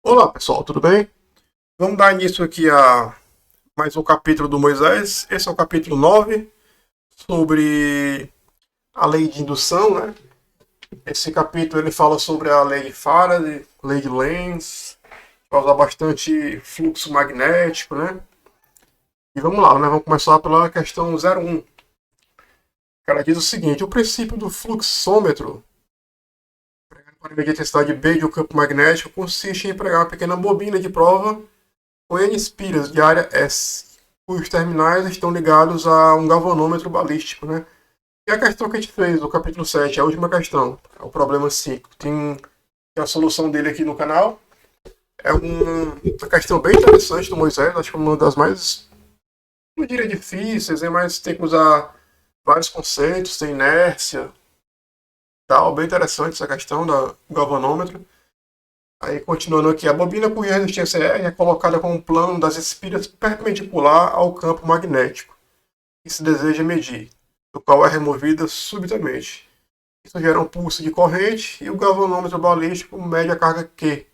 Olá pessoal, tudo bem? Vamos dar início aqui a mais um capítulo do Moisés. Esse é o capítulo 9 sobre a lei de indução, né? Esse capítulo ele fala sobre a lei de Faraday, lei de Lenz, vai usar bastante fluxo magnético, né? E vamos lá, né? Vamos começar pela questão 01. O cara diz o seguinte: o princípio do fluxômetro para medir a intensidade B de um campo magnético consiste em empregar uma pequena bobina de prova com N espiras de área S, cujos terminais estão ligados a um galvanômetro balístico, né? E a questão que a gente fez no capítulo 7, a última questão, é o problema 5. Tem a solução dele aqui no canal. É uma questão bem interessante do Moisés, acho que é uma das mais, não diria difíceis, mas tem que usar vários conceitos, tem inércia, tal, bem interessante essa questão do galvanômetro. Aí, continuando aqui, a bobina cuja resistência R é colocada com um plano das espiras perpendicular ao campo magnético que se deseja medir, do qual é removida subitamente. Isso gera um pulso de corrente e o galvanômetro balístico mede a carga Q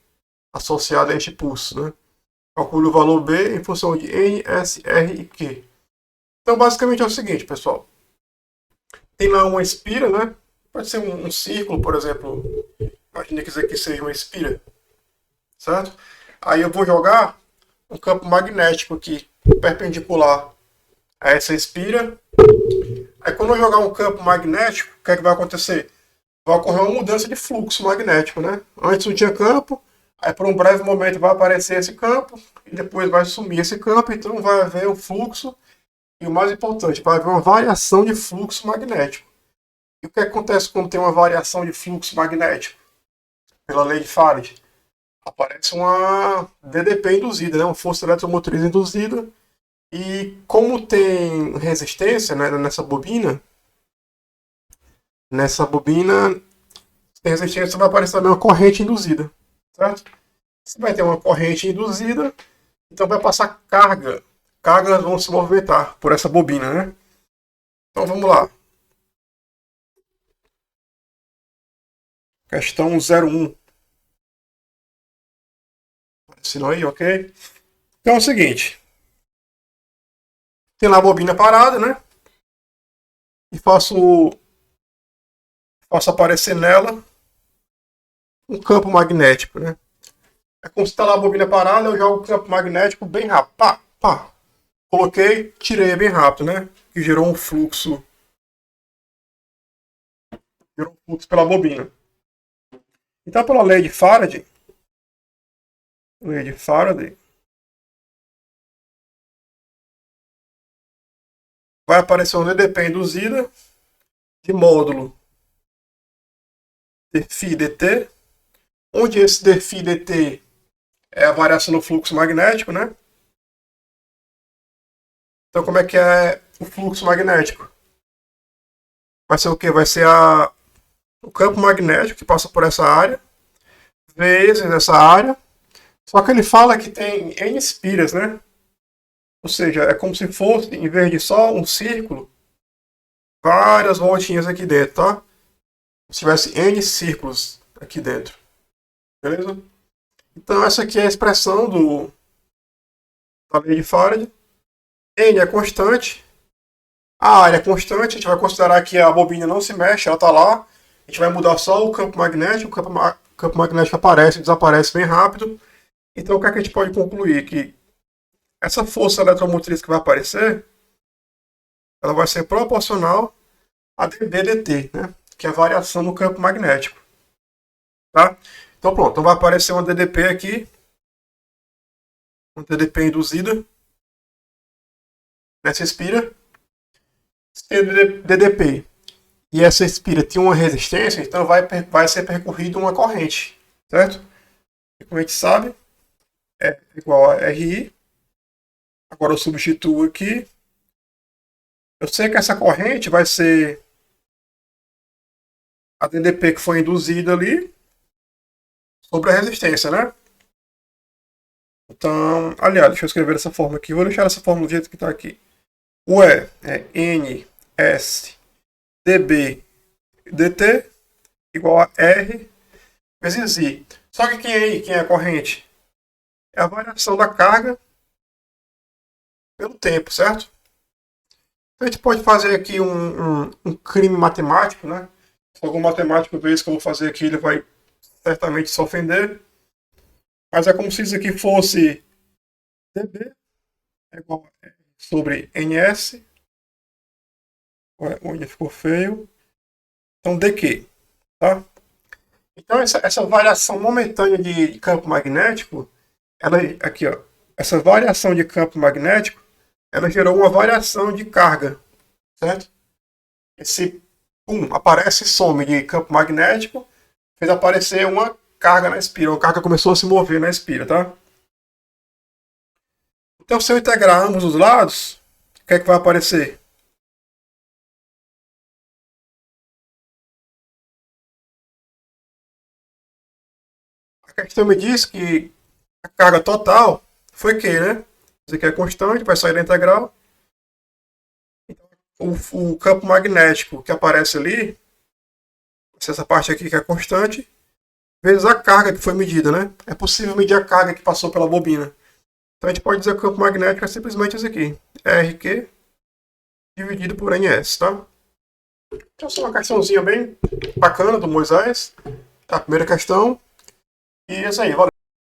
associada a este pulso, né? Calcule o valor B em função de N, S, R e Q. Então, basicamente é o seguinte, pessoal. Tem lá uma espira, né? Pode ser um círculo, por exemplo. Imagina que isso aqui seja uma espira, certo? Aí eu vou jogar um campo magnético aqui, perpendicular a essa espira. Aí quando eu jogar um campo magnético, o que é que vai acontecer? Vai ocorrer uma mudança de fluxo magnético, né? Antes não tinha campo, aí por um breve momento vai aparecer esse campo, e depois vai sumir esse campo, então vai haver um fluxo, e o mais importante, vai haver uma variação de fluxo magnético. E o que acontece quando tem uma variação de fluxo magnético? Pela lei de Faraday, aparece uma DDP induzida, né? Uma força eletromotriz induzida. E como tem resistência, né, nessa bobina tem resistência, vai aparecer também uma corrente induzida, certo? Se vai ter uma corrente induzida, então vai passar carga. Cargas vão se movimentar por essa bobina, né? Então vamos lá. Questão 01. Assinou aí, ok? Então é o seguinte. Tem lá a bobina parada, né? E faço aparecer nela um campo magnético, né? É como se está lá a bobina parada, eu jogo o campo magnético bem rápido. Pá, pá. Coloquei, tirei bem rápido, né? Que gerou um fluxo pela bobina. Então, pela lei de Faraday, vai aparecer uma DDP induzida de módulo dφ dt, onde esse dφ dt é a variação do fluxo magnético, né? Então, como é que é o fluxo magnético? Vai ser o quê? Vai ser o campo magnético que passa por essa área, vezes essa área. Só que ele fala que tem N espiras, né? Ou seja, é como se fosse, em vez de só um círculo, várias voltinhas aqui dentro, tá? Se tivesse N círculos aqui dentro. Beleza? Então essa aqui é a expressão da lei de Faraday. N é constante. A área é constante. A gente vai considerar que a bobina não se mexe, ela está lá. A gente vai mudar só o campo magnético. O campo magnético aparece e desaparece bem rápido. Então o que é que a gente pode concluir? Que essa força eletromotriz que vai aparecer, ela vai ser proporcional a dB/dt, né? Que é a variação no campo magnético. Tá? Então pronto, então vai aparecer uma DDP aqui, uma DDP induzida nessa espira. Se tem DDP e essa espira tem uma resistência, então vai ser percorrida uma corrente, certo? E como a gente sabe, é igual a RI. Agora eu substituo aqui. Eu sei que essa corrente vai ser a DDP que foi induzida ali sobre a resistência, né? Então, aliás, deixa eu escrever dessa forma aqui. Vou deixar essa forma do jeito que está aqui. O E é N, S, dB, dt igual a R vezes I. Só que quem é I? Quem é a corrente? é a variação da carga pelo tempo, certo? A gente pode fazer aqui um crime matemático, né? Se algum matemático ver isso que eu vou fazer aqui, ele vai certamente se ofender. Mas é como se isso aqui fosse dB é igual sobre ns. Onde ficou feio. Então, dq. Tá? Então, essa variação momentânea de campo magnético, ela, aqui, ó, essa variação de campo magnético, ela gerou uma variação de carga, certo? Esse aparece some de campo magnético, fez aparecer uma carga na espira, a carga começou a se mover na espira, tá? Então, se eu integrar ambos os lados, o que é que vai aparecer? A questão me diz que a carga total foi Q, né? Isso aqui é constante, vai sair da integral. O campo magnético que aparece ali, essa parte aqui que é constante, vezes a carga que foi medida, né? É possível medir a carga que passou pela bobina. Então a gente pode dizer que o campo magnético é simplesmente isso aqui. RQ dividido por NS, tá? Então essa é uma questãozinha bem bacana do Moisés. Tá, a primeira questão. E é isso aí, valeu.